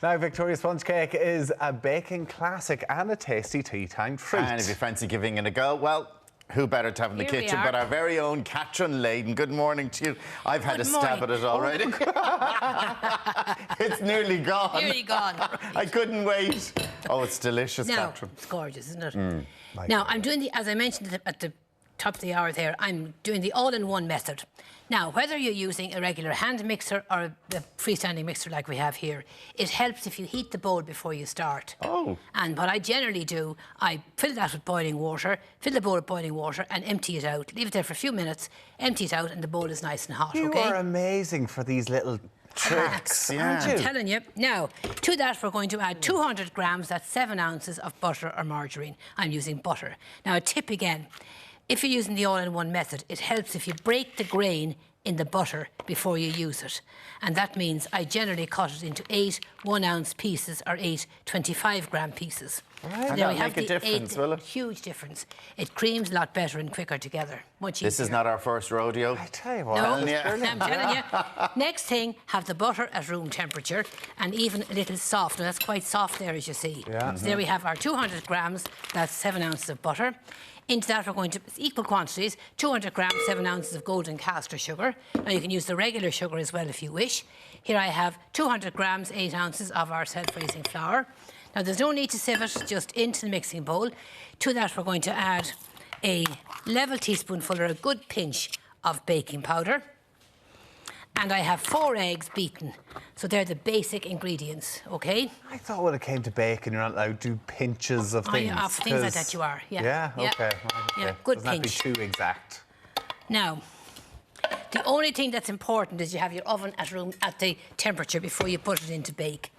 Now, Victoria's Spongecake is a baking classic and a tasty tea time treat. And if you fancy giving it a go, well, who better to have in the kitchen but our very own Catherine Leyden. Good morning to you. I've had a stab at it already. It's nearly gone. Nearly gone. I couldn't wait. Oh, it's delicious, now, Catherine. it's gorgeous, isn't it? Now, I'm doing the, as I mentioned at the top of the hour there, I'm doing the all-in-one method. Now, whether you're using a regular hand mixer or a freestanding mixer like we have here, it helps if you heat the bowl before you start. Oh. And what I generally do, I fill that with boiling water, fill the bowl with boiling water and empty it out. Leave it there for a few minutes, empty it out and the bowl is nice and hot, You are amazing for these little tricks, yeah. I'm telling you. Now, to that we're going to add 200 grams, that's 7 ounces of butter or margarine. I'm using butter. Now, a tip again. If you're using the all-in-one method, it helps if you break the grain in the butter before you use it. And that means I generally cut it into 8 1-ounce pieces or 8 25-gram pieces. Right. And that'll make a difference, will it? Huge difference. It creams a lot better and quicker together. Much easier. This is not our first rodeo. I tell you what. No, I'm telling you. Next thing, have the butter at room temperature and even a little soft. Now, that's quite soft there, as you see. Yeah. So there we have our 200 grams, that's 7 ounces of butter. Into that, we're going to, equal quantities, 200 grams, 7 ounces of golden caster sugar. Now, you can use the regular sugar as well if you wish. Here I have 200 grams, 8 ounces of our self-raising flour. Now, there's no need to sieve it, just into the mixing bowl. To that, we're going to add a level teaspoonful or a good pinch of baking powder. And I have 4 eggs beaten. So they're the basic ingredients, OK? I thought when it came to baking, you're not allowed to do pinches of things. Of things like that you are, yeah. Yeah, OK. Yeah, Right, yeah, good Doesn't pinch. have to be too exact. Now, the only thing that's important is you have your oven at the temperature before you put it into bake.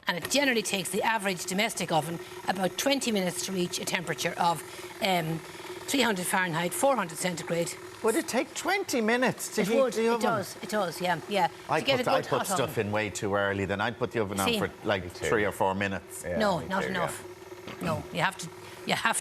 And it generally takes the average domestic oven about 20 minutes to reach a temperature of 300 Fahrenheit, 400 centigrade. Would it take 20 minutes to heat the oven? It does, yeah. I put stuff in way too early, then I'd put the oven on for like 3 or 4 minutes. Yeah, no, not enough. Yeah. No, you have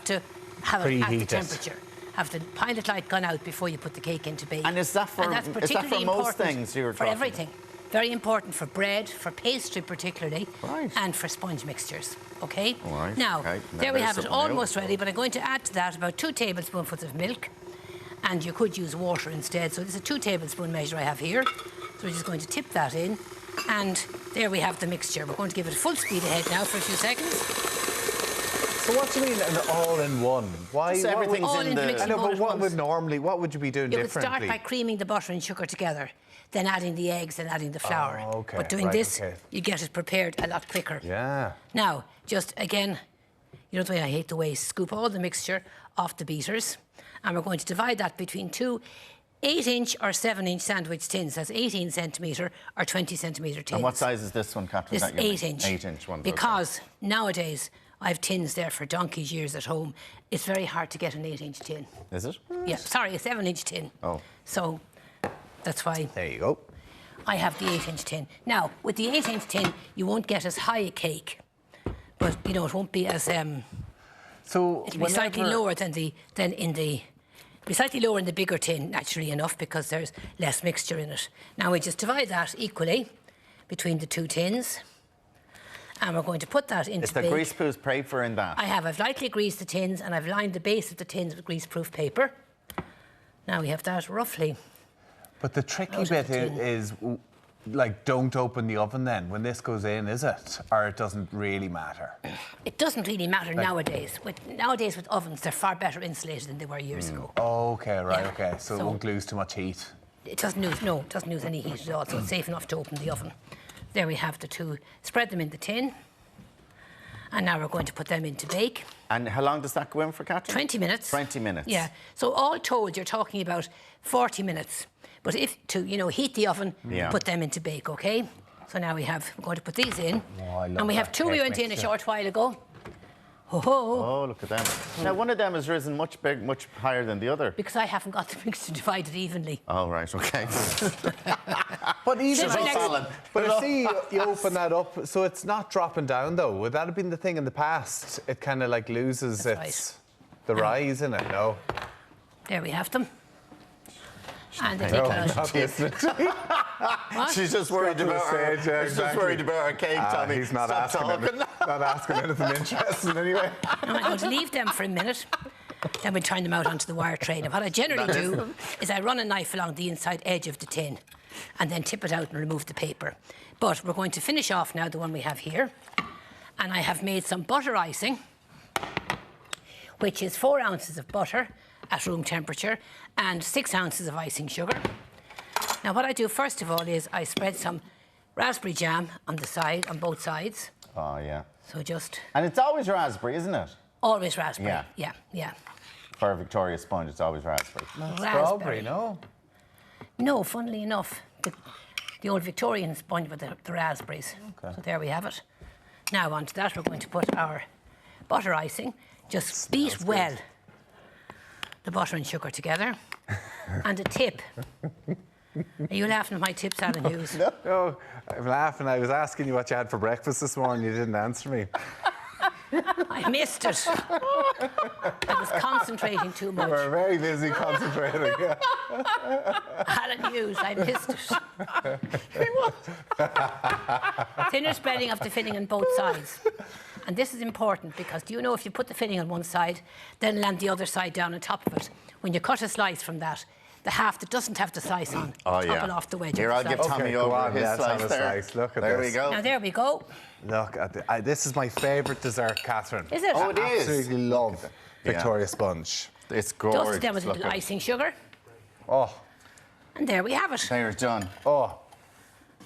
to have it at the temperature. Have the pilot light gone out before you put the cake into bake. And is that for most things you're for talking? everything. Very important for bread, for pastry particularly, right. and for sponge mixtures. OK? All right. Now, okay. there we have it almost ready, but I'm going to add to that about 2 tablespoonfuls of milk. And you could use water instead. So this is a 2 tablespoon measure I have here. So we're just going to tip that in. And there we have the mixture. We're going to give it full speed ahead now for a few seconds. So what do you mean an all-in-one? Why? So everything's all in the mixing I know, but bowl what would you be doing differently? You would start by creaming the butter and sugar together, then adding the eggs and adding the flour. Oh, OK. But doing this, you get it prepared a lot quicker. Yeah. Now, just again, you know the way I hate the waste, scoop all the mixture off the beaters. And we're going to divide that between 2 8-inch or 7-inch sandwich tins. That's 18 centimetre or 20 centimetre tins. And what size is this one, Catherine? This 8-inch. 8-inch one. Because nowadays, I have tins there for donkey's years at home. It's very hard to get an 8-inch tin. Is it? Yeah, sorry, a 7-inch tin. Oh. So that's why. There you go. I have the 8-inch tin. Now, with the 8-inch tin, you won't get as high a cake. But, you know, it won't be as... So it'll be slightly lower slightly lower in the bigger tin, naturally enough, because there's less mixture in it. Now we just divide that equally between the 2 tins, and we're going to put that into bake. Is the greaseproof paper in that? I've lightly greased the tins, and I've lined the base of the tins with greaseproof paper. Now we have that roughly. But the tricky bit is, like, don't open the oven then when this goes in, is it? Or it doesn't really matter? It doesn't really matter nowadays. Nowadays with ovens, they're far better insulated than they were years ago. Oh, OK, right, Yeah. OK. So it won't lose too much heat. It doesn't lose any heat at all, so it's safe enough to open the oven. There we have the 2. Spread them in the tin. And now we're going to put them into bake. And how long does that go in for, Catherine? 20 minutes. 20 minutes. Yeah. So all told, you're talking about 40 minutes. But if to, heat the oven, put them into bake, OK? So now we're going to put these in. Oh, I love and we have 2 we went in a short while ago. Oh, look at them. Now, one of them has risen much higher than the other. Because I haven't got the mixture divided evenly. Oh, right, OK. But even But see, you open that up, so it's not dropping down, though. Would that have been the thing in the past? It kind of, like, loses the rise in it, no? There we have them. And the tickle She's just worried about her. She's just worried about her cake, Tommy. He's not Stop asking not asking anything interesting anyway. I'm going to leave them for a minute. Then we turn them out onto the wire tray. And what I generally do is I run a knife along the inside edge of the tin and then tip it out and remove the paper. But we're going to finish off now the one we have here. And I have made some butter icing, which is 4 ounces of butter at room temperature and 6 ounces of icing sugar. Now what I do first of all is I spread some raspberry jam on the side, on both sides. Oh, yeah. So just... And it's always raspberry, isn't it? Always raspberry. Yeah. Yeah, yeah. For a Victoria sponge, it's always raspberry. Strawberry, no? No, funnily enough, the old Victorian sponge with the raspberries. Okay. So there we have it. Now onto that we're going to put our butter icing. Just beat well the butter and sugar together. And a tip. Are you laughing at my tips, Alan Hughes? No, I'm laughing. I was asking you what you had for breakfast this morning. You didn't answer me. I missed it. I was concentrating too much. You were very busy concentrating. Yeah. Alan Hughes, I missed it. Thinner spreading of the filling on both sides. And this is important because do you know if you put the filling on one side, then land the other side down on top of it, when you cut a slice from that, the half that doesn't have the slice on, topple off the wedge. Here, I'll give Tommy over his slice there. Look at there this. we go. Now, there we go. Look at this is my favourite dessert, Catherine. Is it? Oh, it is. I absolutely love Victoria sponge. It's gorgeous. Dust it down with a little icing sugar. Oh. And there we have it. There, it's done. Oh.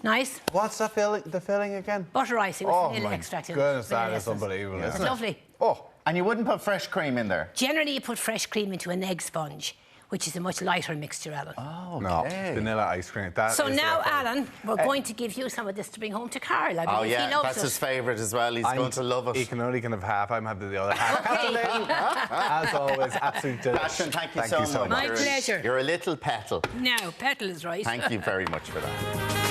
Nice. What's the filling again? Butter icing with vanilla extract in it. Goodness, that Vanilla is essence. unbelievable. It's Isn't it? lovely. Oh. And you wouldn't put fresh cream in there? Generally, you put fresh cream into an egg sponge, which is a much lighter mixture, Alan. Oh, No, okay. vanilla ice cream. That so is now, Alan, we're going to give you some of this to bring home to Carl. I believe he loves that's it. his favourite as well. He's going to love it. He can only have half. I'm having the other half. Okay. As always, absolute delish. Catherine, thank you so much. My pleasure. You're a little petal. No, petal is right. Thank you very much for that.